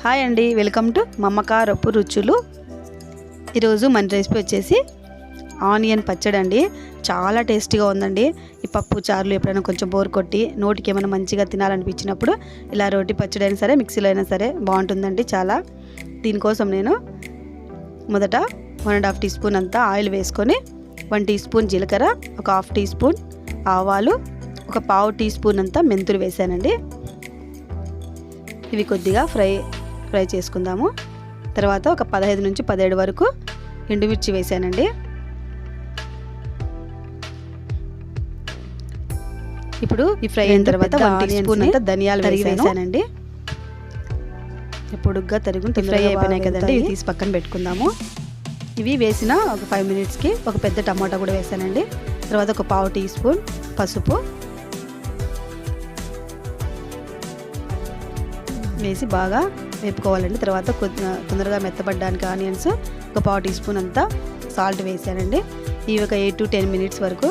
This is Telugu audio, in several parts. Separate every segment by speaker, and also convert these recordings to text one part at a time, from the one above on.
Speaker 1: హాయ్ అండి, వెల్కమ్ టు మమ్మకారపు రుచులు. ఈరోజు మన రెసిపీ వచ్చేసి ఆనియన్ పచ్చడి అండి. చాలా టేస్టీగా ఉందండి. ఈ పప్పు చారులు ఎప్పుడైనా కొంచెం బోర్ కొట్టి నోటికి ఏమైనా మంచిగా తినాలనిపించినప్పుడు ఇలా రోటి పచ్చడి అయినా సరే, మిక్సీలో అయినా సరే బాగుంటుందండి చాలా. దీనికోసం నేను మొదట 1.5 టీ స్పూన్ అంతా ఆయిల్ వేసుకొని 1 టీ స్పూన్ జీలకర్ర, ఒక 1/2 టీ స్పూన్ ఆవాలు, ఒక 1/2 టీ స్పూన్ అంతా మెంతులు వేసానండి. ఇవి కొద్దిగా ఫ్రై చేసుకుందాము. తర్వాత ఒక 15 నుంచి 17 వరకు ఎండుమిర్చి వేసానండి. ఇప్పుడు ఈ ఫ్రై అయిన తర్వాత 1 టీ స్పూన్ అంతా ధనియాలు వేసానండి. పొడుగ్గా తరుగుని ఫ్రై అయిపోయినాయి కదండి, ఇవి తీసి పక్కన పెట్టుకుందాము. ఇవి వేసిన ఒక 5 మినిట్స్కి ఒక పెద్ద టమాటా కూడా వేసానండి. తర్వాత ఒక 1/2 టీ స్పూన్ పసుపు వేసి బాగా వేపుకోవాలండి. తర్వాత తొందరగా మెత్తబడ్డానికి ఆనియన్స్ ఒక 1/2 టీ స్పూన్ అంతా సాల్ట్ వేసానండి. ఇవి ఒక 8 to 10 మినిట్స్ వరకు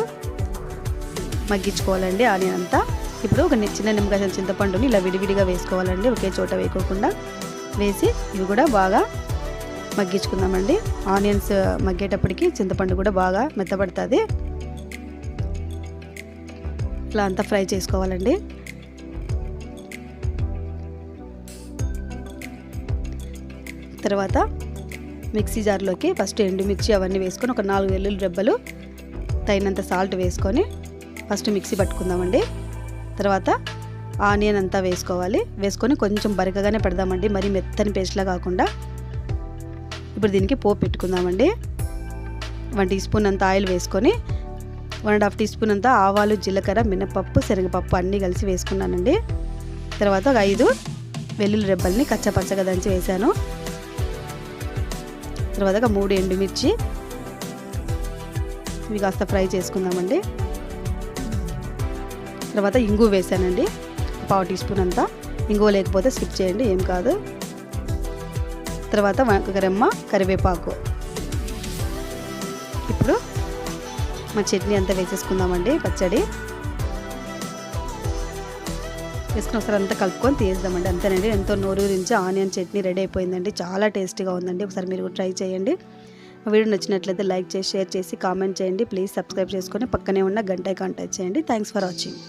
Speaker 1: మగ్గించుకోవాలండి ఆనియన్ అంతా. ఇప్పుడు ఒక చిన్న నిమ్మకాయ చింతపండుని ఇలా విడివిడిగా వేసుకోవాలండి, ఒకే చోట వేయకోకుండా వేసి ఇవి కూడా బాగా మగ్గించుకుందామండి. ఆనియన్స్ మగ్గేటప్పటికి చింతపండు కూడా బాగా మెత్తబడుతుంది. ఇలా అంతా ఫ్రై చేసుకోవాలండి. తర్వాత మిక్సీ జార్లోకి ఫస్ట్ ఎండుమిర్చి అవన్నీ వేసుకొని ఒక 4 వెల్లుల్లి రెబ్బలు, తగినంత సాల్ట్ వేసుకొని ఫస్ట్ మిక్సీ పట్టుకుందామండి. తర్వాత ఆనియన్ అంతా వేసుకొని కొంచెం బరకగానే పెడదామండి, మరీ మెత్తని పేస్ట్లా కాకుండా. ఇప్పుడు దీనికి పోపు పెట్టుకుందామండి. 1 టీ స్పూన్ అంత ఆయిల్ వేసుకొని 1.5 టీ స్పూన్ అంతా ఆవాలు, జీలకర్ర, మినపప్పు, శనగపప్పు అన్నీ కలిసి వేసుకున్నానండి. తర్వాత ఒక 5 వెల్లుల్లి రెబ్బల్ని కచ్చపచ్చగా దంచి వేసాను. తర్వాత ఒక 3 ఎండుమిర్చి, ఇవి కాస్త ఫ్రై చేసుకుందామండి. తర్వాత ఇంగువ వేసానండి, 1/2 టీ స్పూన్ అంతా. ఇంగువ లేకపోతే స్కిప్ చేయండి, ఏం కాదు. తర్వాత ఒక రెమ్మ కరివేపాకు. ఇప్పుడు మా చట్నీ అంతా వేసేసుకుందామండి. పచ్చడి వేసుకుని ఒకసారి అంతా కలుపుకొని తీసేద్దామండి. అంతేనండి, ఎంతో నోరూరించి ఆనియన్ చట్నీ రెడీ అయిపోయిందండి. చాలా టేస్టీగా ఉందండి. ఒకసారి మీరు ట్రై చేయండి. వీడియో నచ్చినట్లయితే లైక్ చేసి, షేర్ చేసి, కామెంట్ చేయండి. ప్లీజ్ సబ్స్క్రైబ్ చేసుకొని పక్కనే ఉన్న గంట ఐకాన్ టచ్ చేయండి. Thanks for watching.